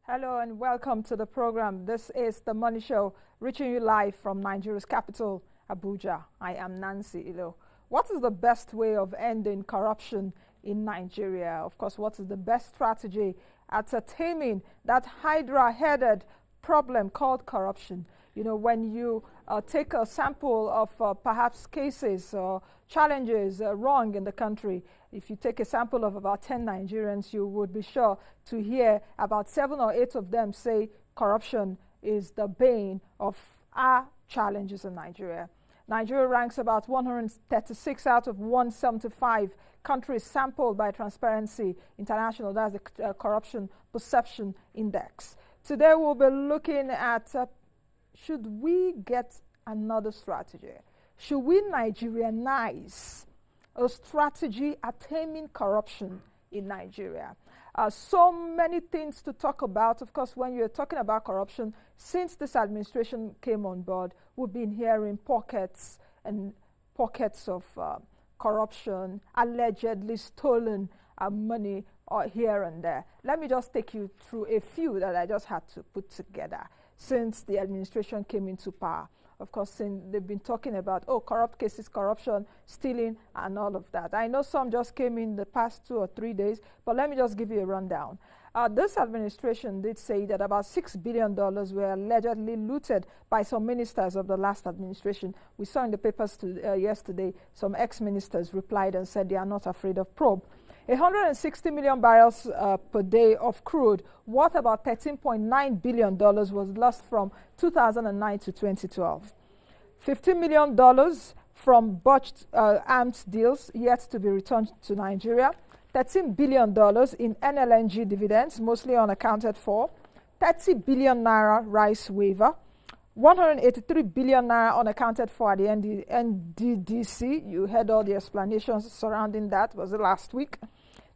Hello and welcome to the program. This is The Money Show, reaching you live from Nigeria's capital, Abuja. I am Nancy Ilo. What is the best way of ending corruption in Nigeria? Of course, what is the best strategy at taming that hydra-headed problem called corruption? You know, when you take a sample of perhaps cases or challenges wrong in the country, if you take a sample of about 10 Nigerians, you would be sure to hear about 7 or 8 of them say corruption is the bane of our challenges in Nigeria. Nigeria ranks about 136 out of 175 countries sampled by Transparency International. That's the Corruption Perception Index. Today we'll be looking at should we get another strategy? Should we Nigerianize a strategy at taming corruption in Nigeria? So many things to talk about. Of course, when you're talking about corruption, since this administration came on board, we've been hearing pockets and pockets of corruption, allegedly stolen money here and there. Let me just take you through a few that I just had to put together since the administration came into power. Of course, they've been talking about, corrupt cases, corruption, stealing, and all of that. I know some just came in the past 2 or 3 days, but let me just give you a rundown. This administration did say that about $6 billion were allegedly looted by some ministers of the last administration. We saw in the papers yesterday, some ex-ministers replied and said they are not afraid of probe. 160 million barrels per day of crude, worth about $13.9 billion, was lost from 2009 to 2012. $15 million from botched arms deals yet to be returned to Nigeria. $13 billion in NLNG dividends, mostly unaccounted for. 30 billion naira rice waiver. 183 billion naira unaccounted for at the NDDC. You heard all the explanations surrounding that. Was it last week?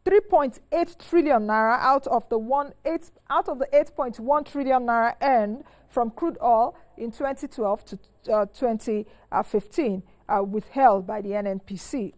3.8 trillion naira out of the 8.1 trillion naira earned from crude oil in 2012 to 2015, withheld by the NNPC.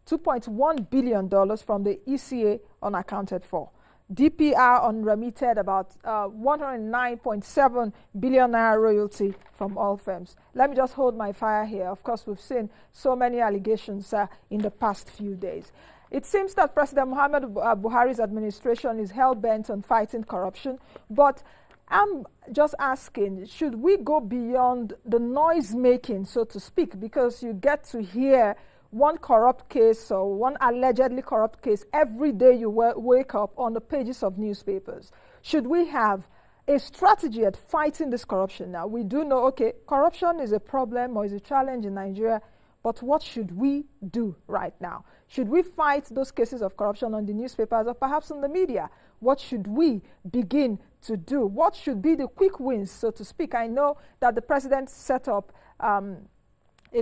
$2.1 billion from the ECA unaccounted for. DPR unremitted about 109.7 billion naira royalty from oil firms. Let me just hold my fire here. Of course, we've seen so many allegations in the past few days. It seems that President Muhammad Buhari's administration is hell-bent on fighting corruption, but I'm just asking, should we go beyond the noise-making, so to speak, because you get to hear one corrupt case or one allegedly corrupt case every day you wake up on the pages of newspapers? Should we have a strategy at fighting this corruption? Now, we do know, corruption is a problem or is a challenge in Nigeria, but what should we do right now? Should we fight those cases of corruption on the newspapers or perhaps on the media? What should we begin to do? What should be the quick wins, so to speak? I know that the president set up a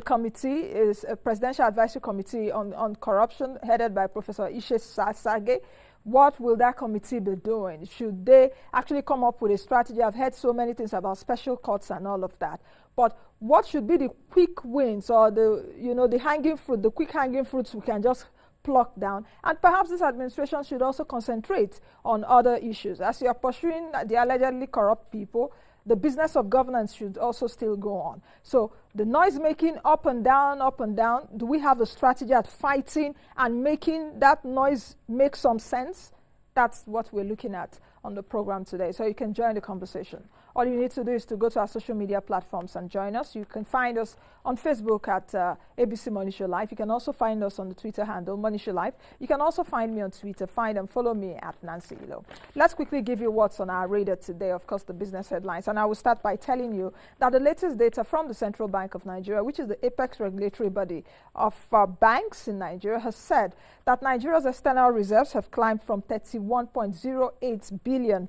committee, is a presidential advisory committee on corruption headed by Professor Ishe Sage. What will that committee be doing? Should they actually come up with a strategy? I've heard so many things about special courts and all of that. But what should be the quick wins or the hanging fruit, the quick hanging fruits we can just pluck down? And perhaps this administration should also concentrate on other issues. As you are pursuing the allegedly corrupt people, the business of governance should also still go on. So the noise making up and down, do we have a strategy at fighting and making that noise make some sense? That's what we're looking at on the program today. So you can join the conversation. all you need to do is to go to our social media platforms and join us. You can find us on Facebook at ABC Money Show Live. You can also find us on the Twitter handle, Money Show Live. You can also find me on Twitter. Find and follow me at Nancy Ilo. Let's quickly give you what's on our radar today, of course, the business headlines. And I will start by telling you that the latest data from the Central Bank of Nigeria, which is the apex regulatory body of banks in Nigeria, has said that Nigeria's external reserves have climbed from $31.08 billion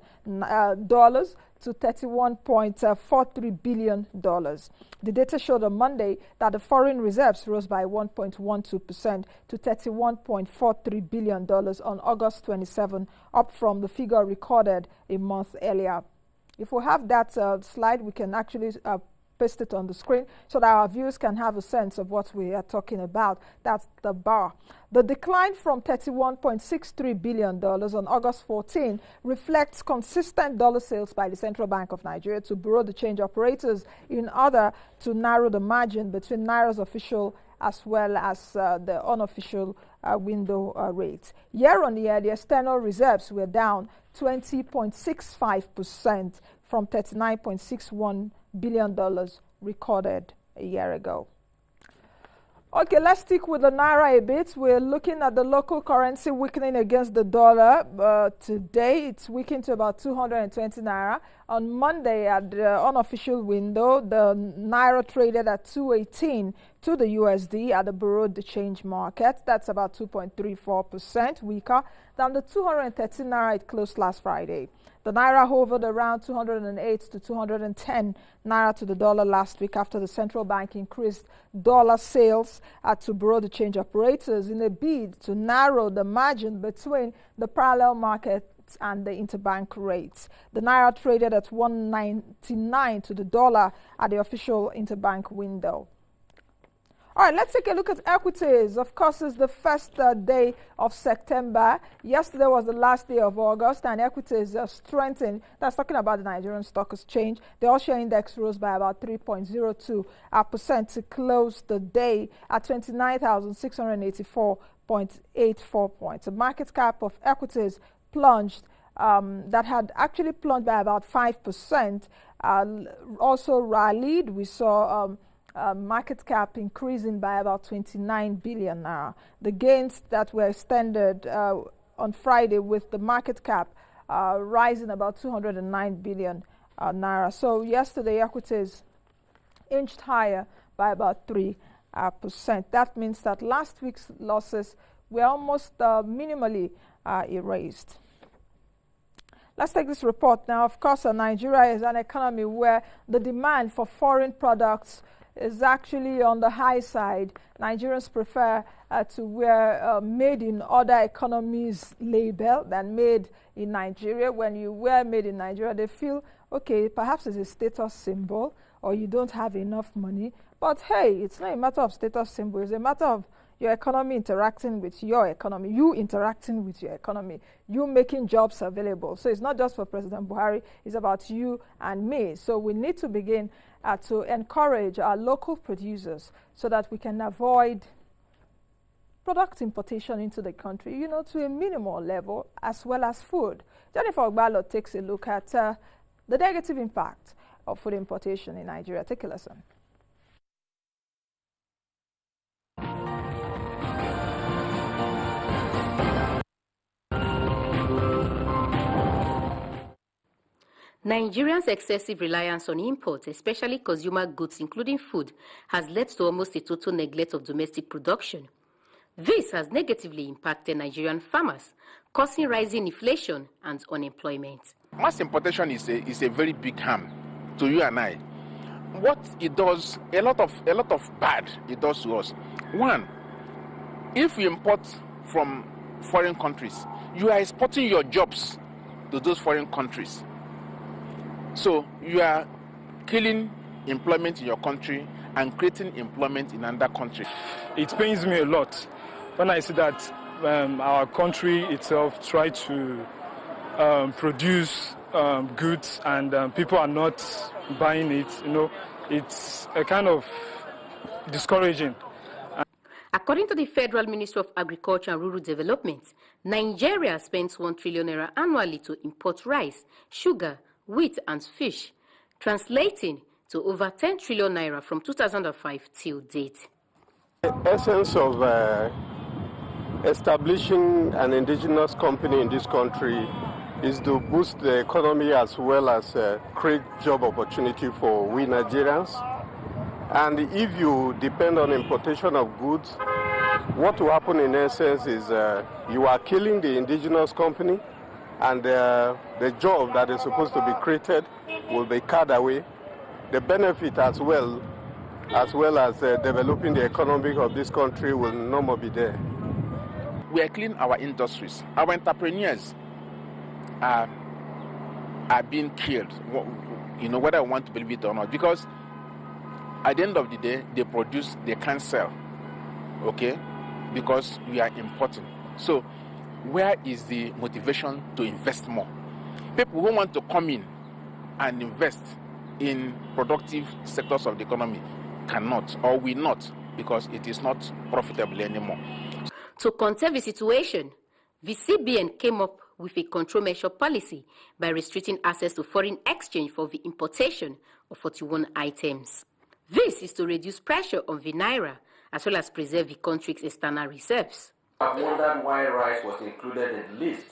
to $31.43 billion. The data showed on Monday that the foreign reserves rose by 1.12% to $31.43 billion on August 27, up from the figure recorded a month earlier. If we have that slide, we can actually paste it on the screen so that our viewers can have a sense of what we are talking about. That's the bar. The decline from $31.63 billion on August 14 reflects consistent dollar sales by the Central Bank of Nigeria to bureau de change operators in order to narrow the margin between Naira's official as well as the unofficial window rate. Year on year, the external reserves were down 20.65% from $39.61 billion recorded a year ago. Okay, let's stick with the Naira a bit. We're looking at the local currency weakening against the dollar. Today, it's weakened to about 220 Naira. On Monday, at the unofficial window, the Naira traded at 218 to the USD at the Bureau de Change market. That's about 2.34% weaker than the 213 Naira it closed last Friday. The Naira hovered around 208 to 210 Naira to the dollar last week after the central bank increased dollar sales to bureau de change operators in a bid to narrow the margin between the parallel market and the interbank rates. The Naira traded at 199 to the dollar at the official interbank window. All right, let's take a look at equities. Of course, it's the first day of September. Yesterday was the last day of August, and equities are strengthened. That's talking about the Nigerian Stock Exchange. The all-share index rose by about 3.02% to close the day at 29,684.84 points. The market cap of equities plunged, that had actually plunged by about 5%, also rallied. We saw market cap increasing by about 29 billion naira. The gains that were extended on Friday with the market cap rising about 209 billion naira. So yesterday equities inched higher by about 3%. That means that last week's losses were almost minimally erased. Let's take this report now. Of course, Nigeria is an economy where the demand for foreign products is actually on the high side. Nigerians prefer to wear made in other economies label than made in Nigeria. When you wear made in Nigeria, they feel, okay, perhaps it's a status symbol or you don't have enough money. But hey, it's not a matter of status symbol. It's a matter of your economy interacting with your economy, you interacting with your economy, you making jobs available. So it's not just for President Buhari, it's about you and me. So we need to begin to encourage our local producers so that we can avoid product importation into the country, you know, to a minimal level, as well as food. Jennifer Ogbalo takes a look at the negative impact of food importation in Nigeria. Take a listen. Nigerians' excessive reliance on imports, especially consumer goods including food, has led to almost a total neglect of domestic production. This has negatively impacted Nigerian farmers, causing rising inflation and unemployment. Mass importation is a very big harm to you and I. What it does, a lot of bad it does to us. One, if we import from foreign countries, you are exporting your jobs to those foreign countries. So you are killing employment in your country and creating employment in another country. It pains me a lot when I see that our country itself try to produce goods and people are not buying it. You know, it's a kind of discouraging. According to the Federal Ministry of Agriculture and Rural Development, Nigeria spends 1 trillion naira annually to import rice, sugar, wheat and fish. translating to over 10 trillion naira from 2005 till date. The essence of establishing an indigenous company in this country is to boost the economy as well as create job opportunity for we Nigerians. And if you depend on importation of goods, what will happen in essence is you are killing the indigenous company, and the job that is supposed to be created will be cut away. The benefit as well as developing the economy of this country will no more be there. We are killing our industries. Our entrepreneurs are being killed, you know, whether I want to believe it or not, because at the end of the day, they produce, they can't sell, okay, because we are importing. So where is the motivation to invest more? People who want to come in and invest in productive sectors of the economy cannot or will not, because it is not profitable anymore. To counter the situation, the CBN came up with a control measure policy by restricting access to foreign exchange for the importation of 41 items. This is to reduce pressure on the naira as well as preserve the country's external reserves. I've wondered why rice was included in the list,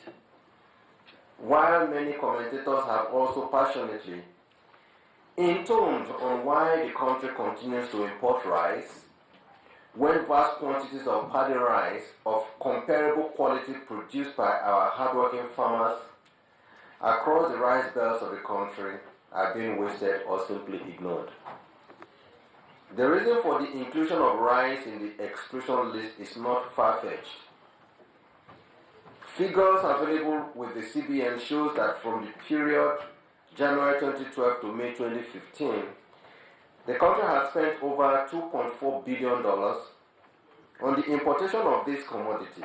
while many commentators have also passionately intoned on why the country continues to import rice when vast quantities of paddy rice of comparable quality produced by our hardworking farmers across the rice belts of the country are being wasted or simply ignored. The reason for the inclusion of rice in the exclusion list is not far-fetched. Figures available with the CBN shows that from the period January 2012 to May 2015, the country has spent over $2.4 billion on the importation of this commodity.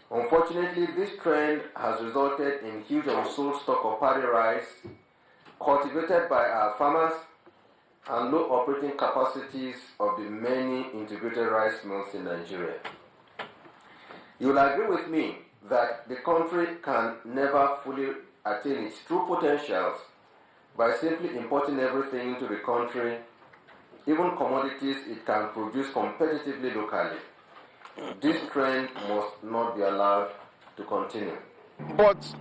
Unfortunately, this trend has resulted in huge unsold stock of paddy rice cultivated by our farmers and low operating capacities of the many integrated rice mills in Nigeria. You will agree with me that the country can never fully attain its true potentials by simply importing everything into the country, even commodities it can produce competitively locally. This trend must not be allowed to continue. But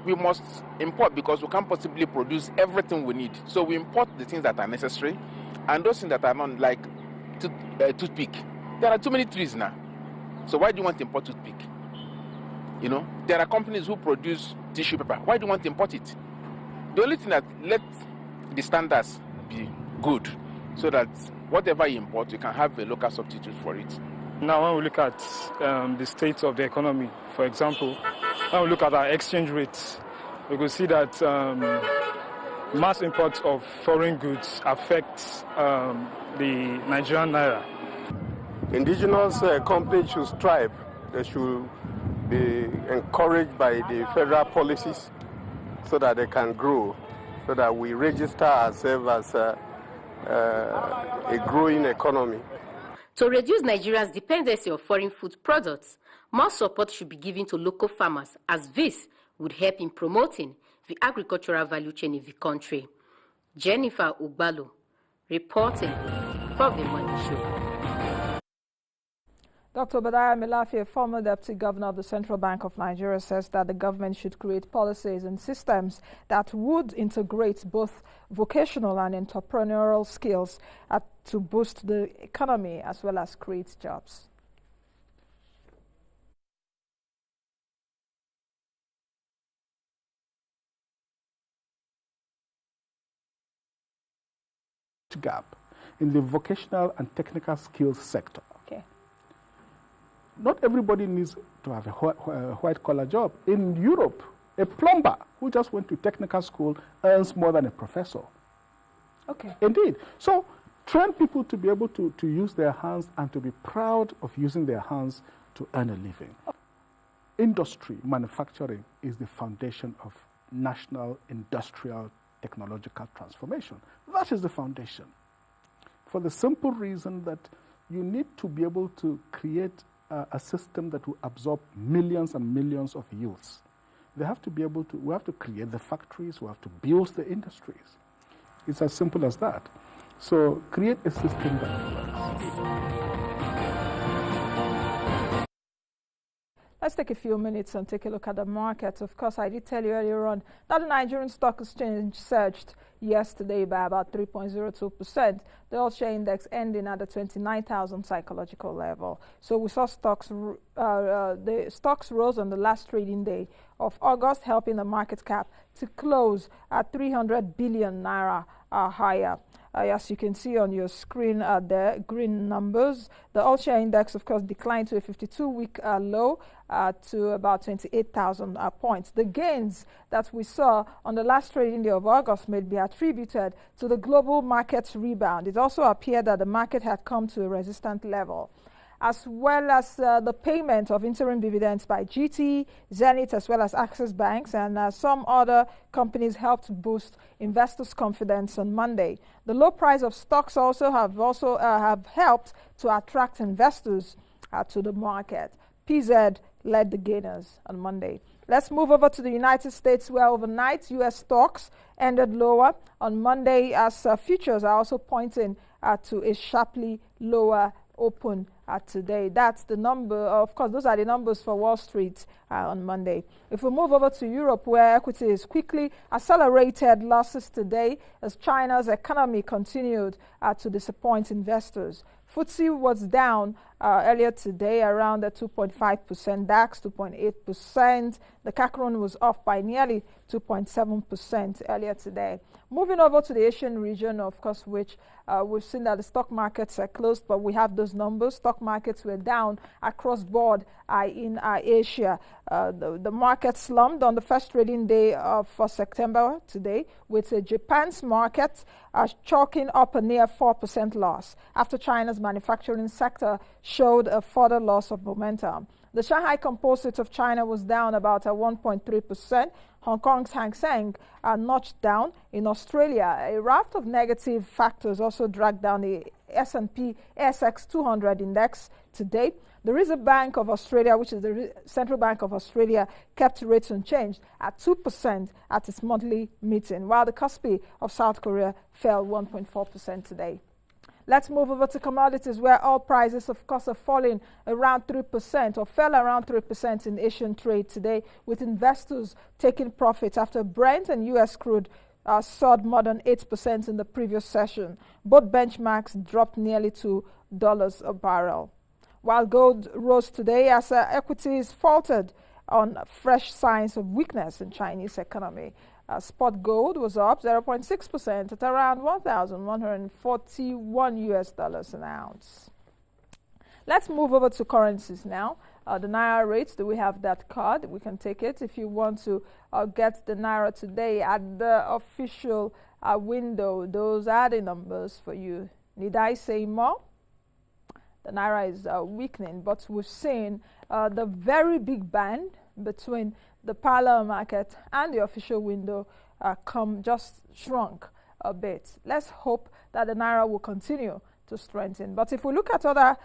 we must import because we can't possibly produce everything we need. So we import the things that are necessary, and those things that are not, like toothpick. There are too many trees now. So why do you want to import toothpick? You know, there are companies who produce tissue paper. Why do you want to import it? The only thing that let the standards be good, so that whatever you import, you can have a local substitute for it. Now, when we look at the state of the economy, for example, when we look at our exchange rates, we can see that mass import of foreign goods affects the Nigerian naira. Indigenous companies should strive. They should be encouraged by the federal policies so that they can grow, so that we register ourselves as a growing economy. To reduce Nigeria's dependency on foreign food products, more support should be given to local farmers, as this would help in promoting the agricultural value chain in the country. Jennifer Ugbalo, reporting for The Money Show. Dr. Obadiah Milafie, former Deputy Governor of the Central Bank of Nigeria, says that the government should create policies and systems that would integrate both vocational and entrepreneurial skills to boost the economy as well as create jobs. Gap in the vocational and technical skills sector. Okay. Not everybody needs to have a white-collar job. In Europe, a plumber who just went to technical school earns more than a professor. Okay. Indeed. So train people to be able to use their hands and to be proud of using their hands to earn a living. Industry, manufacturing, is the foundation of national industrial technological transformation. That is the foundation. For the simple reason that you need to be able to create a system that will absorb millions and millions of youths. They have to be able to, we have to create the factories, we have to build the industries. It's as simple as that. So create a system that works. Let's take a few minutes and take a look at the market. Of course, I did tell you earlier on that the Nigerian Stock Exchange surged yesterday by about 3.02%. The all-share index ending at the 29,000 psychological level. So we saw the stocks rose on the last trading day of August, helping the market cap to close at 300 billion naira higher. As you can see on your screen, the green numbers. The all-share index, of course, declined to a 52-week low to about 28,000 points. The gains that we saw on the last trading day of August may be attributed to the global market's rebound. It also appeared that the market had come to a resistant level, as well as the payment of interim dividends by GT, Zenith, as well as Access Banks, and some other companies helped boost investors' confidence on Monday. The low price of stocks have helped to attract investors to the market. PZ led the gainers on Monday. Let's move over to the United States, where overnight U.S. stocks ended lower on Monday, as futures are also pointing to a sharply lower open today. That's the number. Of course, those are the numbers for Wall Street on Monday. If we move over to Europe, where equities quickly accelerated losses today as China's economy continued to disappoint investors. FTSE was down earlier today around 2.5%, DAX 2.8%. The CAC was off by nearly 2.7% earlier today. Moving over to the Asian region, of course, which we've seen that the stock markets are closed, but we have those numbers. Stock markets were down across board in Asia. The market slumped on the first trading day for September today, with Japan's market chalking up a near 4% loss after China's manufacturing sector showed a further loss of momentum. The Shanghai Composite of China was down about 1.3%. Hong Kong's Hang Seng notched down. In Australia, a raft of negative factors also dragged down the S&P ASX 200 index today. The Reserve Bank of Australia, which is the Central Bank of Australia, kept rates unchanged at 2% at its monthly meeting, while the Kospi of South Korea fell 1.4% today. Let's move over to commodities, where oil prices, of course, are falling around 3% or fell around 3% in Asian trade today, with investors taking profits after Brent and U.S. crude soared more than 8% in the previous session. Both benchmarks dropped nearly $2 a barrel. While gold rose today as equities faltered on fresh signs of weakness in Chinese economy. Spot gold was up 0.6% at around $1,141 an ounce. Let's move over to currencies now. The Naira rates, do we have that card? We can take it if you want to get the Naira today at the official window. Those are the numbers for you. Need I say more? The Naira is weakening, but we've seen the very big band between the parallel market and the official window just shrunk a bit. Let's hope that the Naira will continue to strengthen. But if we look at other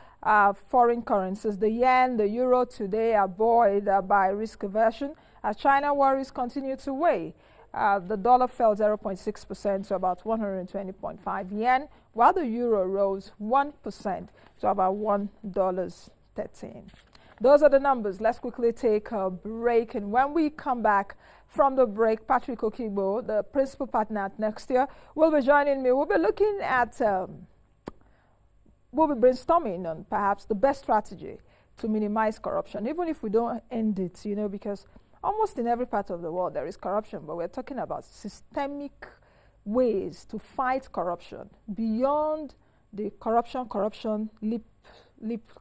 foreign currencies, the yen, the euro today are buoyed by risk aversion as China worries continue to weigh. The dollar fell 0.6% to about 120.5 yen, while the euro rose 1% to about $1.13. Those are the numbers. Let's quickly take a break. And when we come back from the break, Patrick Okigbo, the principal partner at Nextia, will be joining me. We'll be looking at, we'll be brainstorming on perhaps the best strategy to minimize corruption, even if we don't end it, because almost in every part of the world there is corruption, but we're talking about systemic ways to fight corruption beyond the corruption, lip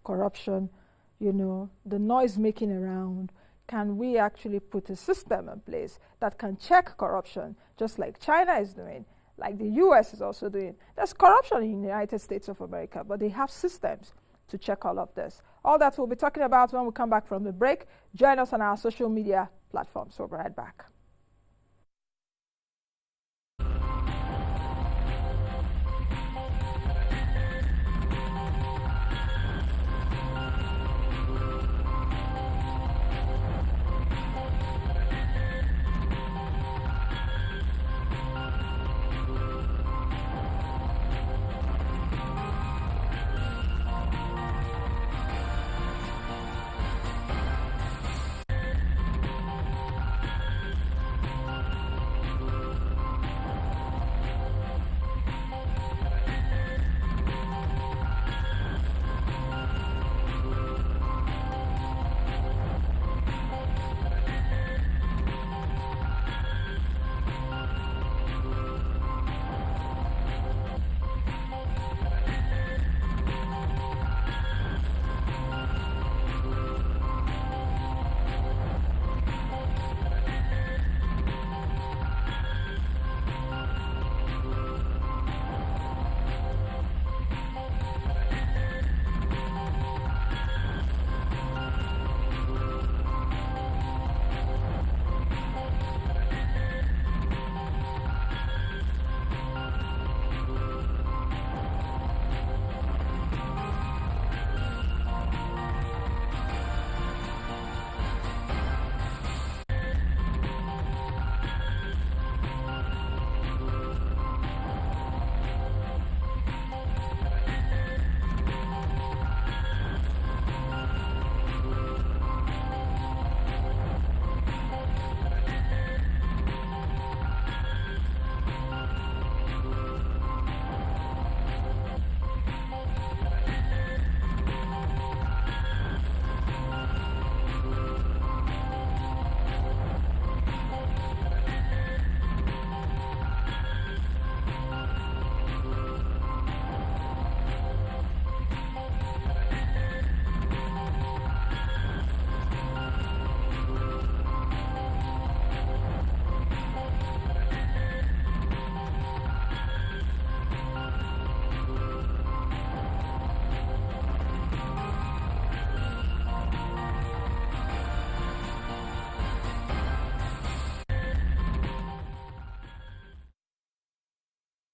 corruption, the noise making around. Can we actually put a system in place that can check corruption, just like China is doing, like the US is also doing? There's corruption in the United States of America, but they have systems to check all of this. All that we'll be talking about when we come back from the break. Join us on our social media platforms. We'll be right back.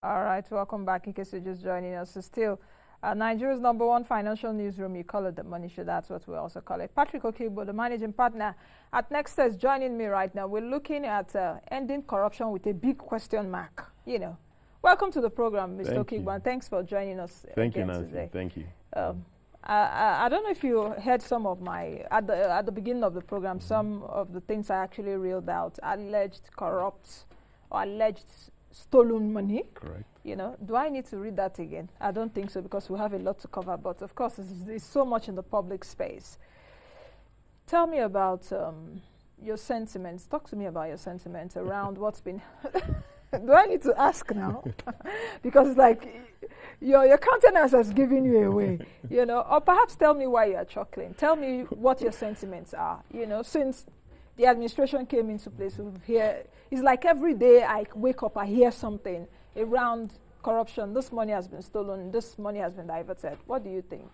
All right, welcome back. In case you're just joining us, it's still Nigeria's #1 financial newsroom. You call it the Money Show. That's what we also call it. Patrick Okigbo, the managing partner at Nexta, is joining me right now. We're looking at ending corruption with a big question mark. You know, welcome to the program, Mr. Okigbo, and thanks for joining us. Thank you, Nancy. Today. Thank you. I don't know if you heard some of my at the beginning of the program. Some of the things I actually reeled out: alleged corrupt or alleged stolen money. Correct. You know, do I need to read that again? I don't think so, because we have a lot to cover. But of course, there's so much in the public space. Tell me about your sentiments. Talk to me about your sentiments around what's been. Do I need to ask now? Because it's like your countenance has given you away, you know. Or perhaps tell me why you are chuckling. Tell me what your sentiments are. You know, since the administration came into place, it's like every day I wake up, I hear something around corruption. This money has been stolen. This money has been diverted. What do you think?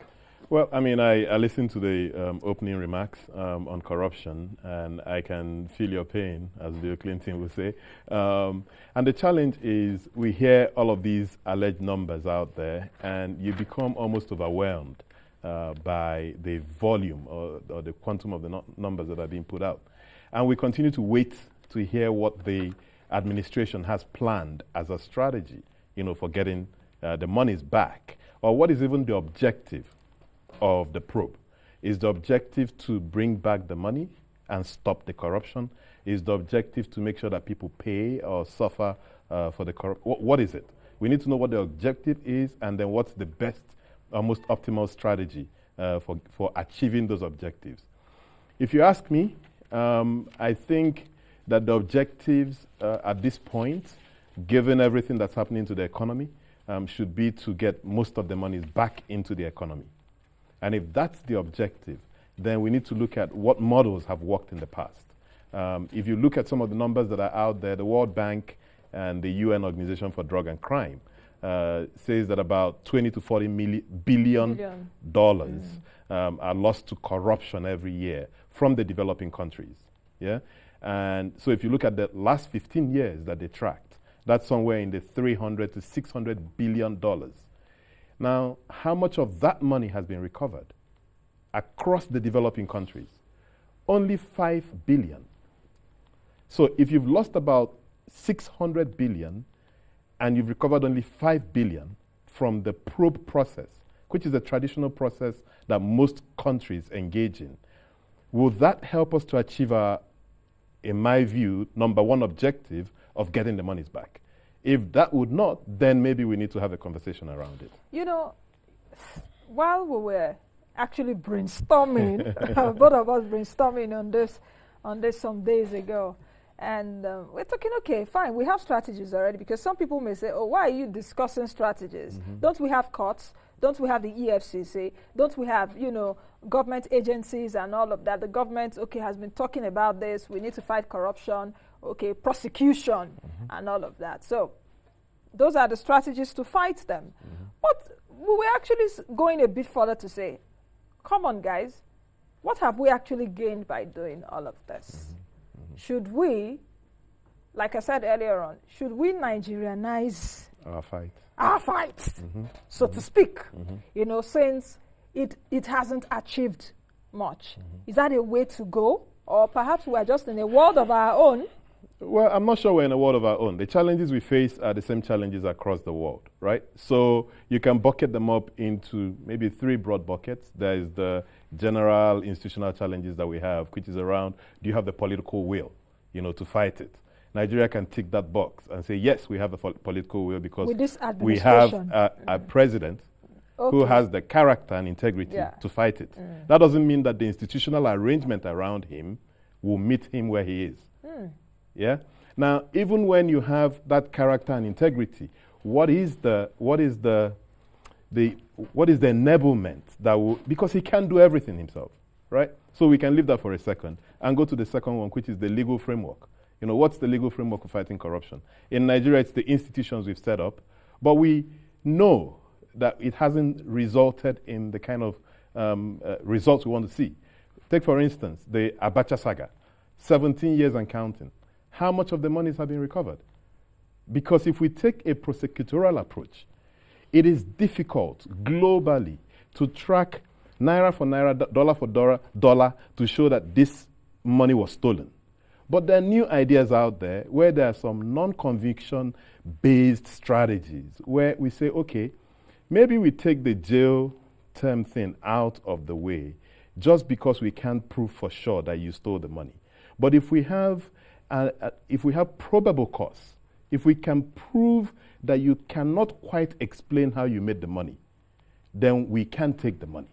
Well, I mean, I listened to the opening remarks on corruption, and I can feel your pain, as Bill Clinton would say. And the challenge is we hear all of these alleged numbers out there, and you become almost overwhelmed by the volume or the quantum of the numbers that are being put out. And we continue to wait to hear what the administration has planned as a strategy, you know, for getting the monies back, or what is even the objective of the probe. Is the objective to bring back the money and stop the corruption? Is the objective to make sure that people pay or suffer for the corruption? What is it? We need to know what the objective is, and then what's the best or most optimal strategy for achieving those objectives. If you ask me, I think that the objectives at this point, given everything that's happening to the economy, should be to get most of the monies back into the economy. And if that's the objective, then we need to look at what models have worked in the past. If you look at some of the numbers that are out there, the World Bank and the UN Organization for Drug and Crime says that about 20 to 40 billion dollars are lost to corruption every year from the developing countries. Yeah, and so if you look at the last 15 years that they tracked, that's somewhere in the 300 to 600 billion dollars. Now, how much of that money has been recovered across the developing countries? Only 5 billion. So if you've lost about 600 billion and you've recovered only 5 billion from the probe process, which is a traditional process that most countries engage in, will that help us to achieve our, in my view, #1 objective of getting the monies back? If that would not, then maybe we need to have a conversation around it. You know, while we were actually brainstorming, both of us brainstorming on this some days ago, and we're talking, okay, fine, we have strategies already, because some people may say, oh, why are you discussing strategies? Don't we have courts? Don't we have the EFCC? Don't we have, you know, government agencies and all of that? The government, okay, has been talking about this. We need to fight corruption. Okay, prosecution and all of that. So those are the strategies to fight them. But we were actually going a bit further to say, come on, guys, what have we actually gained by doing all of this? Should we, like I said earlier on, should we Nigerianize our fight? Our fight, so to speak, you know, since it hasn't achieved much. Is that a way to go? Or perhaps we are just in a world of our own? Well, I'm not sure we're in a world of our own. The challenges we face are the same challenges across the world, right? So you can bucket them up into maybe 3 broad buckets. There is the general institutional challenges that we have, which is around, do you have the political will, you know, to fight it? Nigeria can tick that box and say, yes, we have the political will because we have a president who has the character and integrity to fight it. That doesn't mean that the institutional arrangement around him will meet him where he is. Yeah. Now, even when you have that character and integrity, what is the enablement that will, because he can't do everything himself, right? So we can leave that for a second and go to the second one, which is the legal framework. You know, what's the legal framework for fighting corruption? In Nigeria, it's the institutions we've set up, but we know that it hasn't resulted in the kind of results we want to see. Take, for instance, the Abacha saga, 17 years and counting. How much of the monies have been recovered? Because if we take a prosecutorial approach, it is difficult globally to track naira for naira, dollar for dollar to show that this money was stolen. But there are new ideas out there where there are some non-conviction based strategies where we say, okay, maybe we take the jail term thing out of the way just because we can't prove for sure that you stole the money. But if we have probable cause, if we can prove that you cannot quite explain how you made the money, then we can take the money.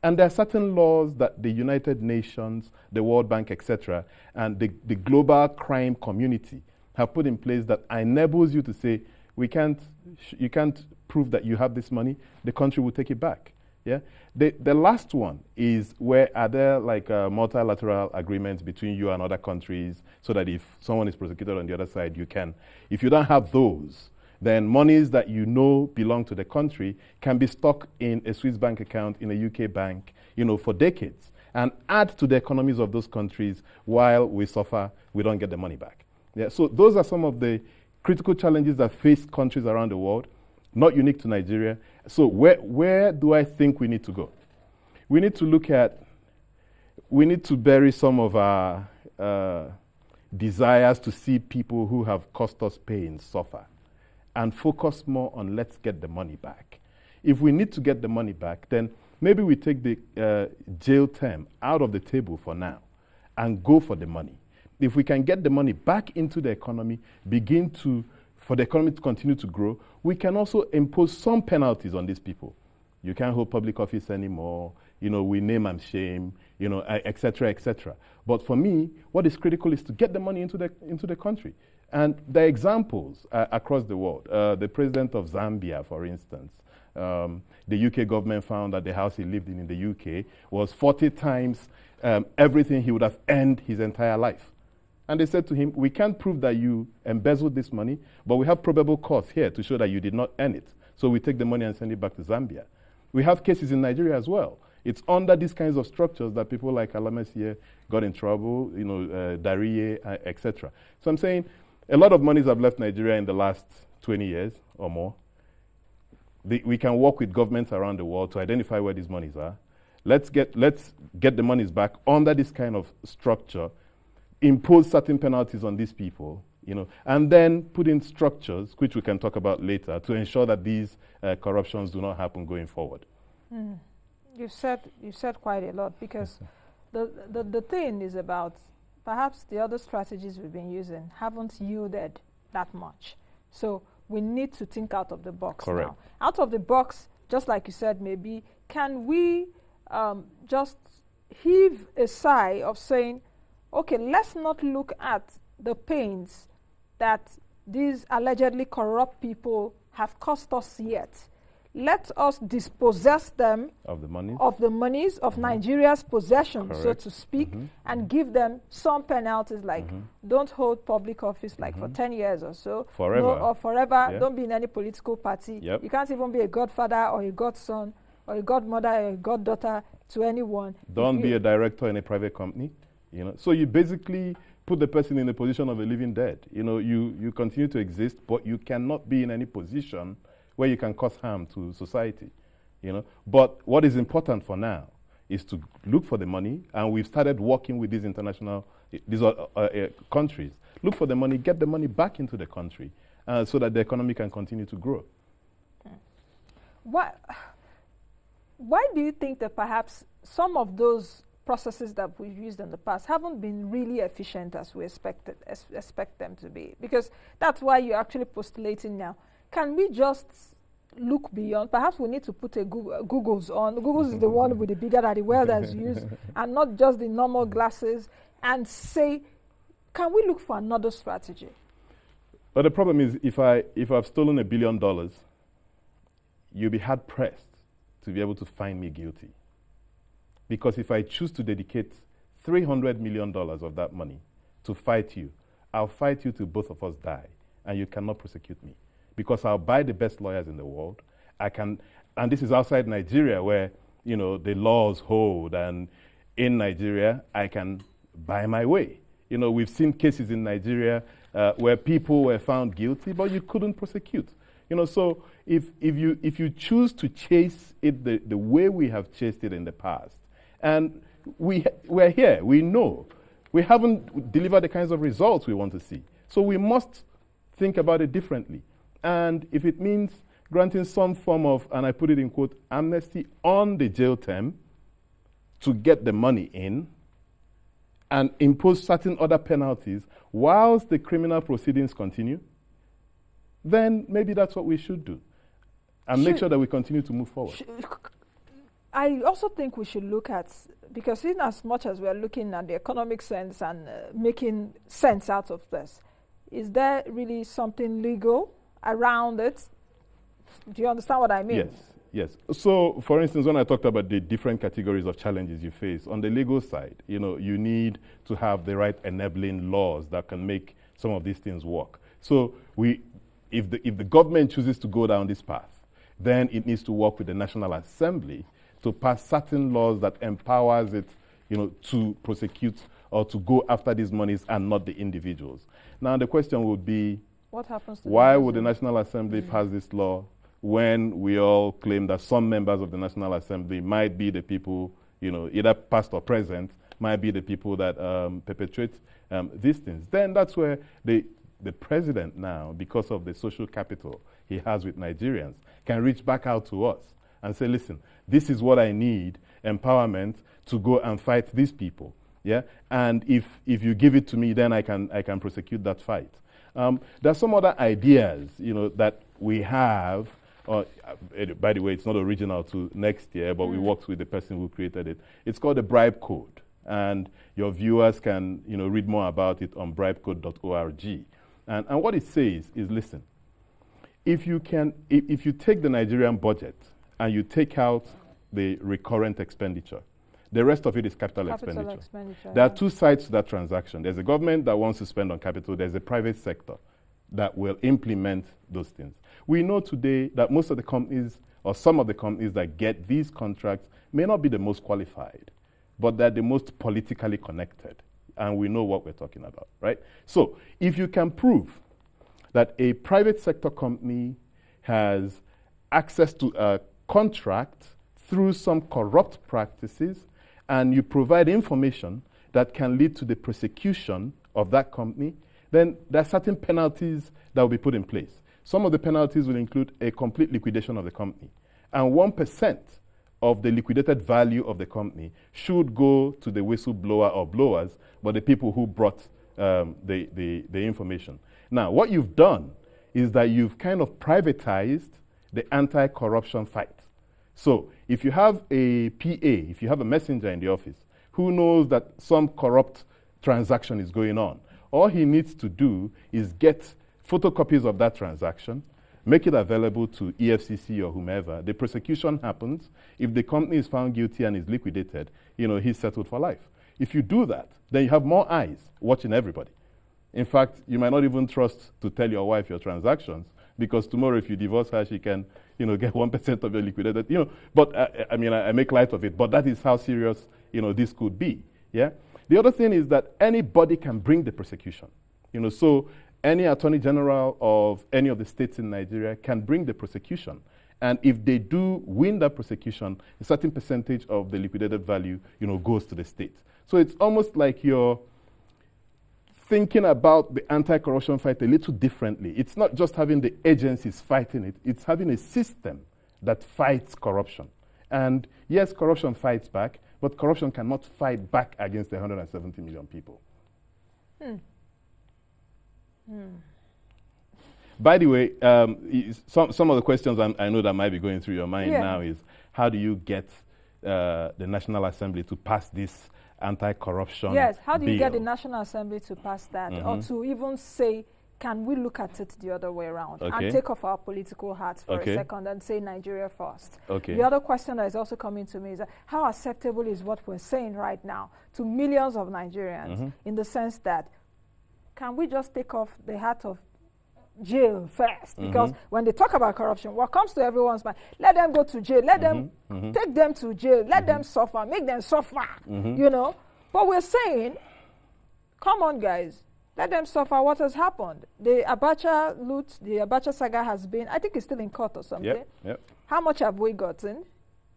And there are certain laws that the United Nations, the World Bank, etc., and the global crime community have put in place that enables you to say, you can't prove that you have this money, the country will take it back. Yeah. The last one is where are there like multilateral agreements between you and other countries so that if someone is prosecuted on the other side, you can. If you don't have those, then monies that you know belong to the country can be stuck in a Swiss bank account, in a UK bank, for decades, and add to the economies of those countries while we suffer, we don't get the money back. Yeah, so those are some of the critical challenges that face countries around the world, not unique to Nigeria. So where do I think we need to go? We need to bury some of our desires to see people who have caused us pain suffer, and focus more on let's get the money back. If we need to get the money back, then maybe we take the jail term out of the table for now and go for the money. If we can get the money back into the economy, for the economy to continue to grow, we can also impose some penalties on these people. You can't hold public office anymore, we name and shame, et cetera, et cetera. But for me, what is critical is to get the money into the country. And there are examples across the world. The president of Zambia, for instance, the UK government found that the house he lived in the UK was 40 times everything he would have earned his entire life. And they said to him, we can't prove that you embezzled this money, but we have probable cause here to show that you did not earn it. So we take the money and send it back to Zambia. We have cases in Nigeria as well. It's under these kinds of structures that people like Alames here got in trouble, Dariye, etc. So I'm saying a lot of monies have left Nigeria in the last 20 years or more. We can work with governments around the world to identify where these monies are. Let's get the monies back under this kind of structure, impose certain penalties on these people, and then put in structures, which we can talk about later, to ensure that these corruptions do not happen going forward. Mm. You've said quite a lot, because the thing is about perhaps the other strategies we've been using haven't yielded that much. So we need to think out of the box. Correct. Now. Out of the box, just like you said, maybe, can we just heave a sigh of saying, okay, let's not look at the pains that these allegedly corrupt people have cost us yet. Let us dispossess them of the monies of Nigeria's possession, so to speak, and give them some penalties, like don't hold public office for 10 years or so. Forever. Yeah. Don't be in any political party. Yep. You can't even be a godfather or a godson or a godmother or a goddaughter to anyone. Don't be a director in a private company. So you basically put the person in the position of a living dead. You continue to exist, but you cannot be in any position where you can cause harm to society. But what is important for now is to look for the money, and we've started working with these countries. Look for the money, get the money back into the country, so that the economy can continue to grow. Okay. Why do you think that perhaps some of those processes that we've used in the past haven't been really efficient as we expect them to be? Because that's why you're actually postulating now. Can we just look beyond? Perhaps we need to put a Googles on. Googles is the one with the bigger that the world has used, and not just the normal glasses, and say, can we look for another strategy? But the problem is, if I've stolen $1 billion, you'll be hard pressed to be able to find me guilty. Because if I choose to dedicate $300 million of that money to fight you, I'll fight you till both of us die, and you cannot prosecute me. Because I'll buy the best lawyers in the world. And this is outside Nigeria, where the laws hold, and in Nigeria I can buy my way. You know, we've seen cases in Nigeria where people were found guilty, but you couldn't prosecute. You know, so if you choose to chase it the way we have chased it in the past, and we're here, we know, we haven't delivered the kinds of results we want to see. So we must think about it differently. And if it means granting some form of, and I put it in quote, amnesty on the jail term to get the money in, and impose certain other penalties whilst the criminal proceedings continue, then maybe that's what we should do. And make sure that we continue to move forward. I also think we should look at, because in as much as we're looking at the economic sense and making sense out of this, is there really something legal around it? Do you understand what I mean? Yes, yes. So, for instance, when I talked about the different categories of challenges you face, on the legal side, you know, you need to have the right enabling laws that can make some of these things work. So, if the government chooses to go down this path, then it needs to work with the National Assembly to pass certain laws that empowers it, you know, to prosecute or to go after these monies and not the individuals. Now, the question would be, what happens to why would the National Assembly pass this law when we all claim that some members of the National Assembly might be the people, you know, either past or present, might be the people that perpetrate these things? Then that's where the president now, because of the social capital he has with Nigerians, can reach back out to us and say, listen, this is what I need, empowerment, to go and fight these people. Yeah? And if you give it to me, then I can prosecute that fight. There are some other ideas, you know, that we have. By the way, it's not original to next year, but we worked with the person who created it. It's called the Bribe Code, and your viewers can, you know, read more about it on bribecode.org. And what it says is, listen, if you take the Nigerian budget and you take out the recurrent expenditure, the rest of it is capital expenditure. There are two sides to that transaction. There's a government that wants to spend on capital. There's a private sector that will implement those things. We know today that most of the companies, or some of the companies that get these contracts, may not be the most qualified, but they're the most politically connected. And we know what we're talking about, right? So if you can prove that a private sector company has access to a contract through some corrupt practices, and you provide information that can lead to the prosecution of that company, then there are certain penalties that will be put in place. Some of the penalties will include a complete liquidation of the company. And 1% of the liquidated value of the company should go to the whistleblower or blowers, but the people who brought the information. Now, what you've done is that you've kind of privatized the anti-corruption fight. So if you have a PA, if you have a messenger in the office who knows that some corrupt transaction is going on, all he needs to do is get photocopies of that transaction, make it available to EFCC or whomever. The prosecution happens. If the company is found guilty and is liquidated, you know, he's settled for life. If you do that, then you have more eyes watching everybody. In fact, you might not even trust to tell your wife your transactions, because tomorrow if you divorce her, she can, you know, get 1% of your liquidated, you know. But I make light of it, but that is how serious, you know, this could be, yeah? The other thing is that anybody can bring the prosecution, you know, so any attorney general of any of the states in Nigeria can bring the prosecution. And if they do win that prosecution, a certain percentage of the liquidated value, you know, goes to the state. So it's almost like you're thinking about the anti-corruption fight a little differently. It's not just having the agencies fighting it, it's having a system that fights corruption. And yes, corruption fights back, but corruption cannot fight back against the 170 million people. By the way, some of the questions I know that might be going through your mind now is, how do you get the National Assembly to pass this anti-corruption bill? Yes, how do you get the National Assembly to pass that, or to even say, can we look at it the other way around and take off our political hats for a second and say Nigeria first? The other question that is also coming to me is that how acceptable is what we're saying right now to millions of Nigerians, in the sense that, can we just take off the hat of jail first? Because when they talk about corruption, what comes to everyone's mind, let them go to jail, let them take them to jail, let them suffer, make them suffer, you know. But we're saying, Come on, guys. Let them suffer what has happened. The Abacha loot, the Abacha saga has been, I think it's still in court or something. Yep. How much have we gotten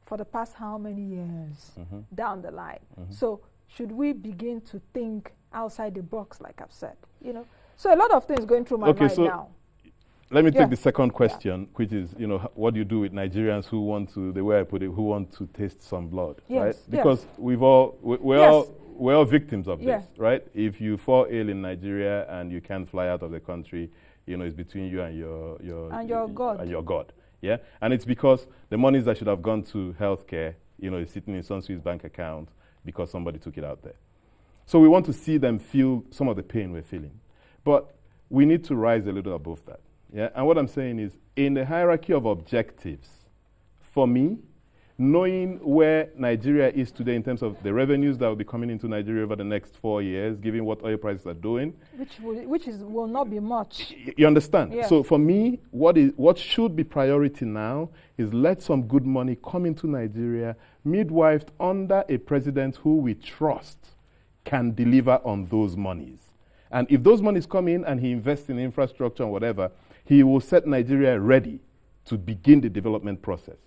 for the past how many years down the line? So should we begin to think outside the box, like I've said? You know, so a lot of things going through my mind now. Let me take the second question, which is, you know, what do you do with Nigerians who want to, the way I put it, who want to taste some blood, right? Because we're all victims of this, right? If you fall ill in Nigeria and you can't fly out of the country, you know, it's between you and your God. Yeah, and it's because the monies that should have gone to healthcare, you know, is sitting in Sunsweet's bank account because somebody took it out there. So we want to see them feel some of the pain we're feeling, but we need to rise a little above that. Yeah, and what I'm saying is, in the hierarchy of objectives, for me, knowing where Nigeria is today in terms of the revenues that will be coming into Nigeria over the next 4 years, given what oil prices are doing, which will not be much. You understand? Yes. So for me, what should be priority now is let some good money come into Nigeria, midwifed under a president who we trust can deliver on those monies. And if those monies come in and he invests in infrastructure and whatever, he will set Nigeria ready to begin the development process.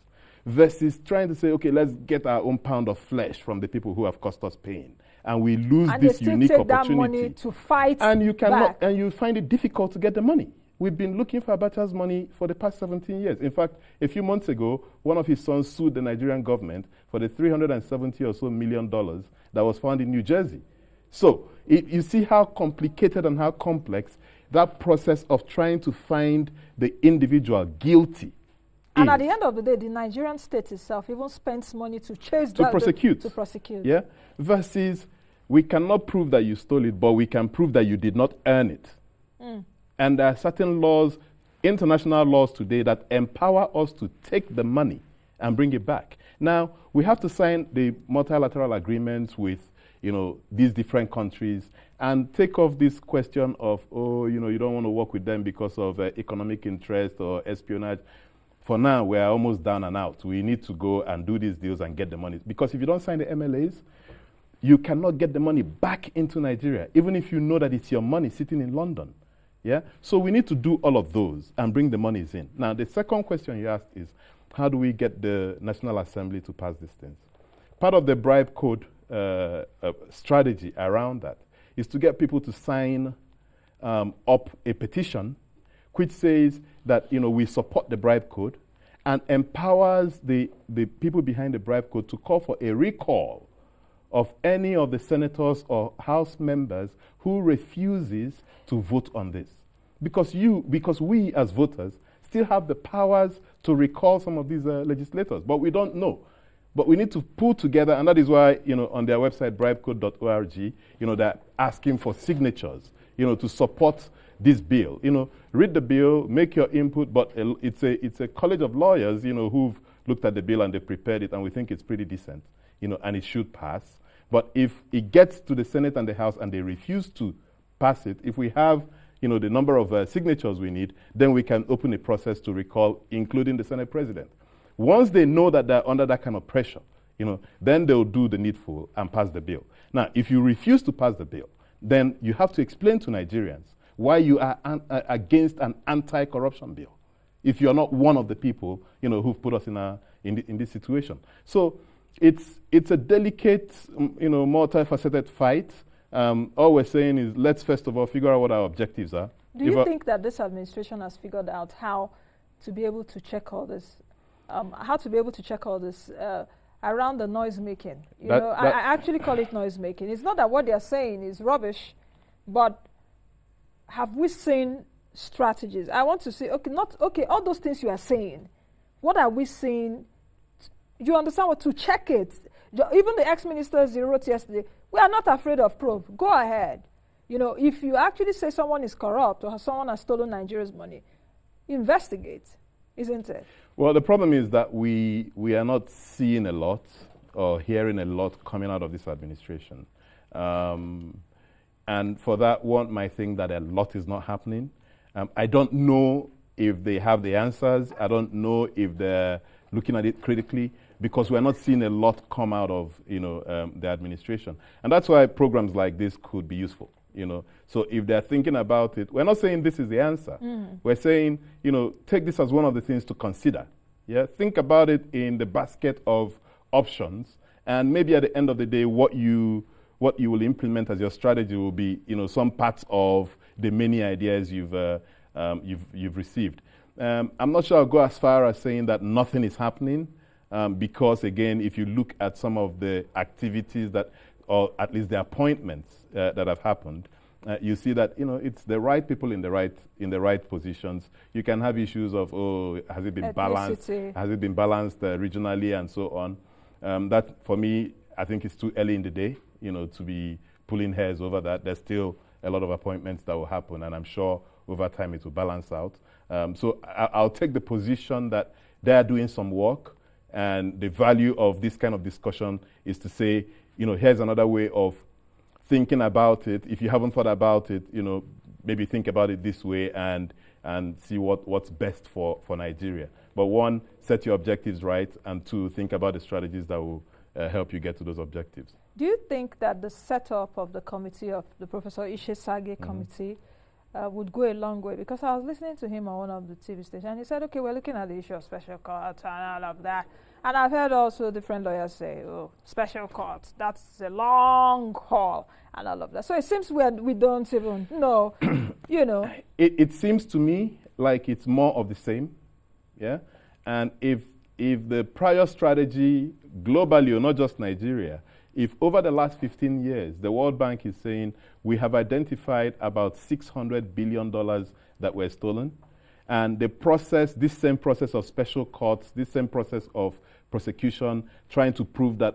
Versus trying to say, okay, let's get our own pound of flesh from the people who have caused us pain. And we lose this unique opportunity. That money to fight and you cannot, and you find it difficult to get the money. We've been looking for Abacha's money for the past 17 years. In fact, a few months ago, one of his sons sued the Nigerian government for the $370 or so million that was found in New Jersey. So you see how complicated and how complex that process of trying to find the individual guilty. And at the end of the day, the Nigerian state itself even spends money to chase to prosecute. To prosecute. Yeah. Versus, we cannot prove that you stole it, but we can prove that you did not earn it. And there are certain laws, international laws today, that empower us to take the money and bring it back. Now, we have to sign the multilateral agreements with, you know, these different countries and take off this question of, oh, you know, you don't want to work with them because of economic interest or espionage. For now, we're almost down and out. We need to go and do these deals and get the money. Because if you don't sign the MLAs, you cannot get the money back into Nigeria, even if you know that it's your money sitting in London. Yeah? So we need to do all of those and bring the monies in. Now, the second question you asked is, how do we get the National Assembly to pass these things? Part of the bribe code strategy around that is to get people to sign up a petition which says that, you know, we support the bribe code and empowers the people behind the bribe code to call for a recall of any of the senators or House members who refuses to vote on this. Because we as voters still have the powers to recall some of these legislators, but we don't know. But we need to pull together, and that is why, you know, on their website, bribecode.org, you know, they're asking for signatures, you know, to support this bill. You know, read the bill, make your input, but it's a college of lawyers, you know, who've looked at the bill and they've prepared it, and we think it's pretty decent, you know, and it should pass. But if it gets to the Senate and the House and they refuse to pass it, if we have, you know, the number of signatures we need, then we can open a process to recall, including the Senate President. Once they know that they're under that kind of pressure, you know, then they'll do the needful and pass the bill. Now, if you refuse to pass the bill, then you have to explain to Nigerians why you are against an anti-corruption bill, if you're not one of the people, you know, who've put us in this situation. So it's a delicate, you know, multifaceted fight. All we're saying is, let's first of all figure out what our objectives are. Do you think that this administration has figured out how to be able to check all this? Around the noise making? I actually call it noise making. It's not that what they're saying is rubbish, but have we seen strategies? I want to say, all those things you are saying, what are we seeing? You understand what? To check it. Even the ex-ministers wrote yesterday, we are not afraid of probe. Go ahead. You know, if you actually say someone is corrupt or someone has stolen Nigeria's money, investigate, isn't it? Well, the problem is that we are not seeing a lot or hearing a lot coming out of this administration. And for that, one might think that a lot is not happening. I don't know if they have the answers. I don't know if they're looking at it critically, because we're not seeing a lot come out of, you know, the administration. And that's why programs like this could be useful. you know. So if they're thinking about it, we're not saying this is the answer. We're saying, you know, take this as one of the things to consider. Yeah, think about it in the basket of options, and maybe at the end of the day, what you will implement as your strategy will be, you know, some parts of the many ideas you've received. I'm not sure I'll go as far as saying that nothing is happening, because again, if you look at some of the activities that, or at least the appointments that have happened, you see that, you know, it's the right people in the right positions. You can have issues of, oh, has it been balanced? Has it been balanced regionally and so on? That for me, I think it's too early in the day, you know, to be pulling hairs over that. There's still a lot of appointments that will happen, and I'm sure over time it will balance out. So I'll take the position that they're doing some work, and the value of this kind of discussion is to say, you know, here's another way of thinking about it. If you haven't thought about it, you know, maybe think about it this way and see what's best for Nigeria. But one, set your objectives right, and two, think about the strategies that will help you get to those objectives. Do you think that the setup of the committee, of the Professor Ishe Sage committee, would go a long way? Because I was listening to him on one of the TV stations, and he said, okay, we're looking at the issue of special courts and all of that. And I've heard also different lawyers say, oh, special courts, that's a long haul and all of that. So it seems we don't even know, you know. It seems to me like it's more of the same, yeah? And if the prior strategy globally, or not just Nigeria, if over the last 15 years, the World Bank is saying we have identified about $600 billion that were stolen, and the process, this same process of special courts, this same process of prosecution, trying to prove that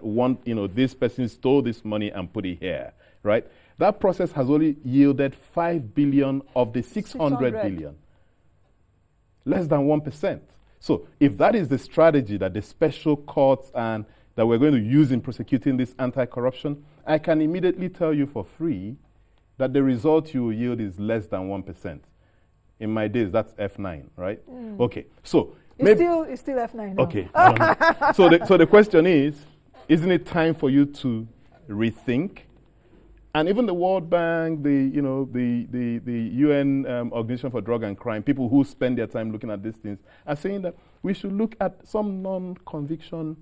this person stole this money and put it here, right? That process has only yielded 5 billion of the 600 billion. Less than 1%. So if that is the strategy that the special courts and that we're going to use in prosecuting this anti-corruption, I can immediately tell you for free that the result you will yield is less than 1%. In my days, that's F9, right? Okay, so it's still F9 now. Okay. So the question is, isn't it time for you to rethink? And even the World Bank, the UN Organization for Drug and Crime, people who spend their time looking at these things are saying that we should look at some non-conviction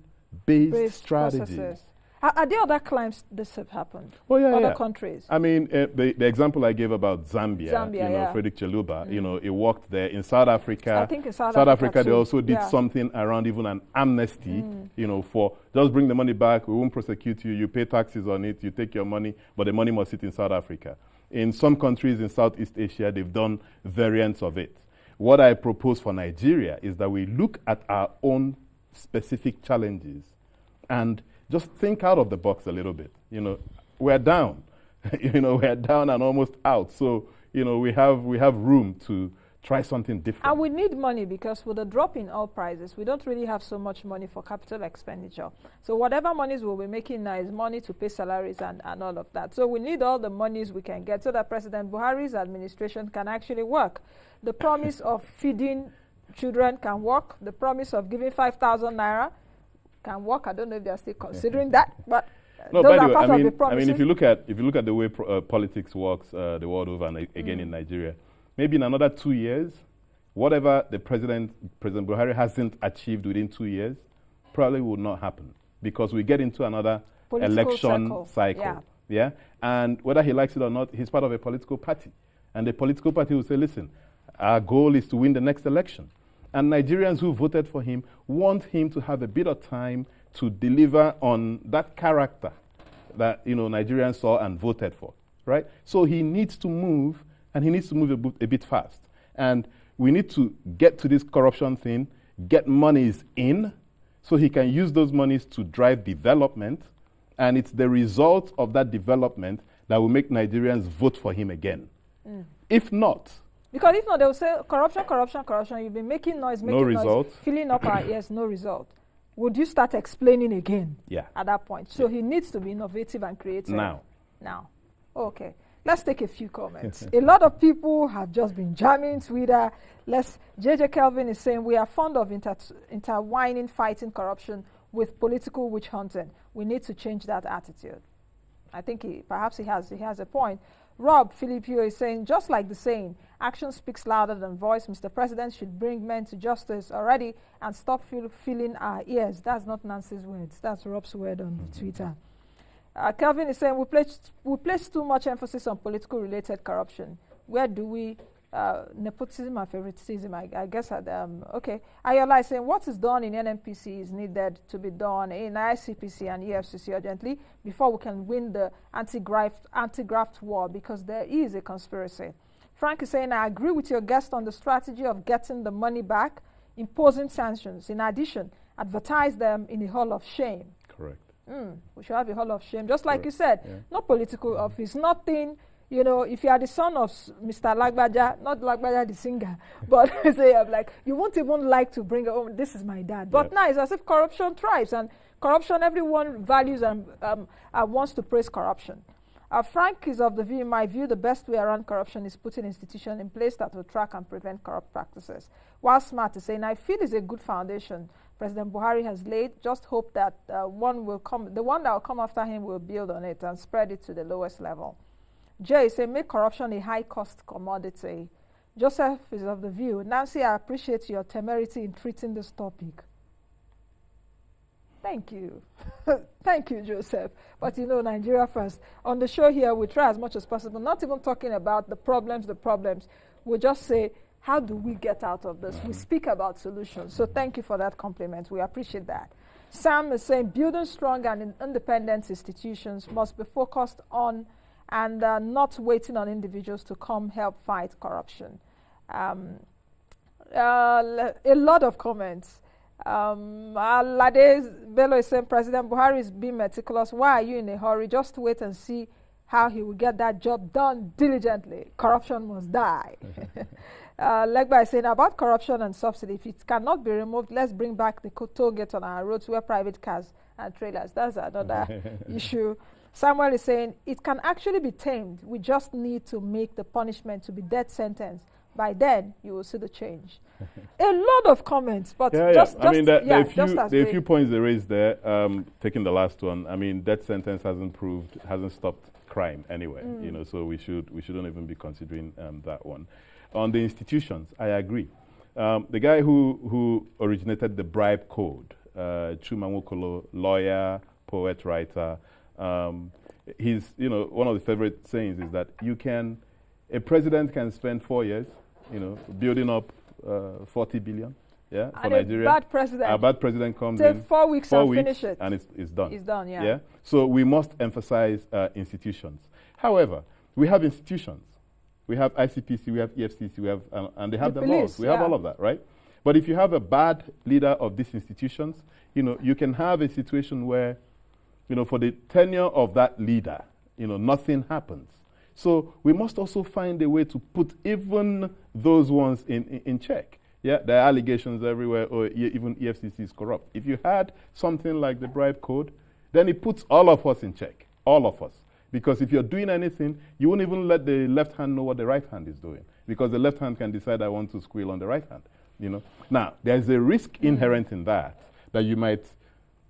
based strategies. Processes. Are there other crimes this have happened? Oh, yeah, other countries? I mean, the example I gave about Zambia, Frederick Chiluba, it worked there. In South Africa, I think in South Africa they also did something around even an amnesty, for just bring the money back, we won't prosecute you, you pay taxes on it, you take your money, but the money must sit in South Africa. In some countries in Southeast Asia, they've done variants of it. What I propose for Nigeria is that we look at our own specific challenges and just think out of the box a little bit. We're down. We're down and almost out. So, we have room to try something different. And we need money because with the drop in oil prices, we don't really have so much money for capital expenditure. So whatever monies we'll be making now is money to pay salaries and all of that. So we need all the monies we can get so that President Buhari's administration can actually work. The promise of feeding children can work. The promise of giving 5,000 naira can work. I don't know if they're still considering that, but no, those by are the part way, of the promises. if you look at the way politics works the world over, and again in Nigeria, maybe in another 2 years, whatever the President Buhari hasn't achieved within 2 years, probably will not happen because we get into another political election cycle. Yeah, and whether he likes it or not, he's part of a political party, and the political party will say, "Listen, our goal is to win the next election." And Nigerians who voted for him want him to have a bit of time to deliver on that character that Nigerians saw and voted for, right? So he needs to move, and he needs to move a bit fast. And we need to get to this corruption thing, get monies in, so he can use those monies to drive development, and it's the result of that development that will make Nigerians vote for him again. If not, because if not, they will say, corruption, corruption, corruption. You've been making noise, filling up our ears, no result. Would you start explaining again at that point? So he needs to be innovative and creative. Now. Okay. Let's take a few comments. A lot of people have just been jamming Twitter. JJ Kelvin is saying, we are fond of intertwining fighting corruption with political witch hunting. We need to change that attitude. I think perhaps he has a point. Rob Filipio is saying, just like the saying, action speaks louder than voice. Mr. President should bring men to justice already and stop filling our ears. That's not Nancy's words. That's Rob's word on Twitter. Kelvin is saying, we place too much emphasis on political-related corruption. Where do we nepotism and favoritism, I guess. Okay. Ayola is saying what is done in NNPC is needed to be done in ICPC and EFCC urgently before we can win the anti-graft war, because there is a conspiracy. Frank is saying, I agree with your guest on the strategy of getting the money back, imposing sanctions. In addition, advertise them in a hall of shame. Correct. We should have a hall of shame. Just like you said, no political office, nothing. You know, if you are the son of Mr. Lagbaja, not Lagbaja the singer, but say, like, you won't even like to bring home, this is my dad. But now it's as if corruption thrives, and corruption, everyone values and wants to praise corruption. Frank is of the view, in my view, the best way around corruption is putting institutions in place that will track and prevent corrupt practices. While Smart is saying, I feel it's a good foundation President Buhari has laid. Just hope that the one that will come after him will build on it and spread it to the lowest level. Jay say, make corruption a high-cost commodity. Joseph is of the view, Nancy, I appreciate your temerity in treating this topic. Thank you. Thank you, Joseph. But you know, Nigeria first. On the show here, we try as much as possible, not even talking about the problems. We just say, how do we get out of this? We speak about solutions. So thank you for that compliment. We appreciate that. Sam is saying, building strong and independent institutions must be focused on and not waiting on individuals to come help fight corruption. A lot of comments. Lade Bello is saying, President Buhari is being meticulous. Why are you in a hurry? Just wait and see how he will get that job done diligently. Corruption must die. Legba is saying, about corruption and subsidy, if it cannot be removed, let's bring back the toll gate on our roads where private cars and trailers. That's another issue. Samuel is saying, it can actually be tamed. We just need to make the punishment to be death sentence. By then, you will see the change. A lot of comments, but there are a few points they raised there. Taking the last one, I mean, death sentence hasn't stopped crime anyway. You know, so we shouldn't even be considering that one. On the institutions, I agree. The guy who originated the bribe code, Chuma Nwokolo, lawyer, poet, writer. He's, you know, one of the favorite sayings is that a president can spend 4 years, you know, building up 40 billion, for Nigeria. A bad president comes in 4 weeks and finish it, and it's done. It's done, yeah. So we must emphasize institutions. However, we have institutions. We have ICPC, we have EFCC, we have, and they have the laws. We have all of that, right? But if you have a bad leader of these institutions, you know, you can have a situation where, you know, for the tenure of that leader, you know, nothing happens. So we must also find a way to put even those ones in check. Yeah, there are allegations everywhere, or even EFCC is corrupt. If you had something like the bribe code, then it puts all of us in check, all of us. Because if you're doing anything, you won't even let the left hand know what the right hand is doing. Because the left hand can decide, I want to squeal on the right hand, you know. Now, there's a risk inherent in that you might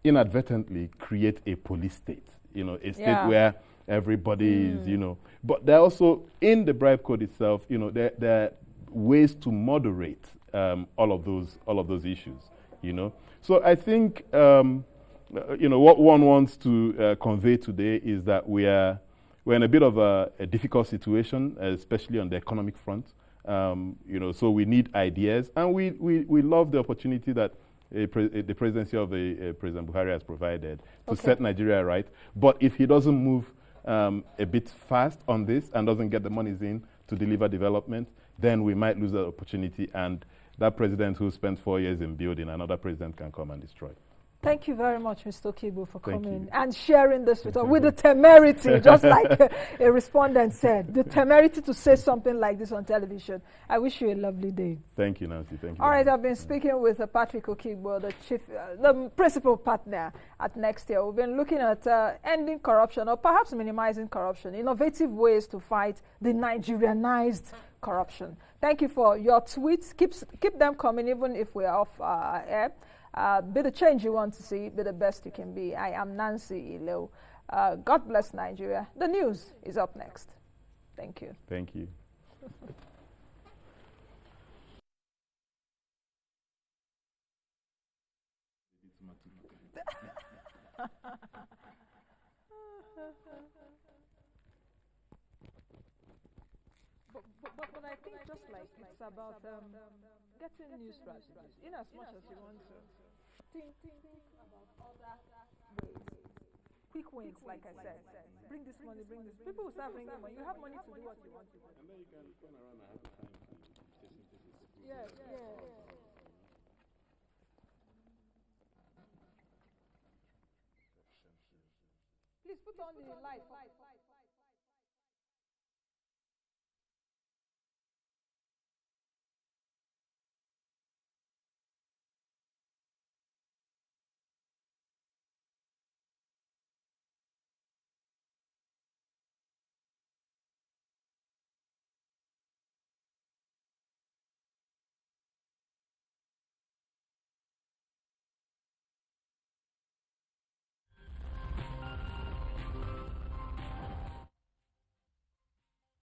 inadvertently create a police state, you know, a state where everybody is, you know. But there are also, in the bribe code itself, you know, there are ways to moderate all of those issues, you know. So I think, you know, what one wants to convey today is that we're in a bit of a difficult situation, especially on the economic front. You know, so we need ideas, and we love the opportunity that the presidency of President Buhari has provided to set Nigeria right. But if he doesn't move a bit fast on this and doesn't get the monies in to deliver development, then we might lose that opportunity, and that president who spent 4 years in building, another president can come and destroy. Thank you very much, Mr. Kibu, for coming and sharing this with us, with the temerity, just like a respondent said, the temerity to say something like this on television. I wish you a lovely day. Thank you, Nancy. Thank you. All right, I've been speaking with Patrick Okigbo, the principal partner at Nextia. We've been looking at ending corruption, or perhaps minimizing corruption, innovative ways to fight the Nigerianized corruption. Thank you for your tweets. Keep them coming, even if we're off air. Be the change you want to see, be the best you can be. I am Nancy Ilo. God bless Nigeria. The news is up next. Thank you. Thank you. But I think just like it's about getting new strategies, in as much as you want to think about other ways. Quick wins, like I said. Bring this money, bring this. People will start bringing money. You have money to do what you want to do. And then you can turn around and have time to chasing places. Yes, yes. Please put on the light.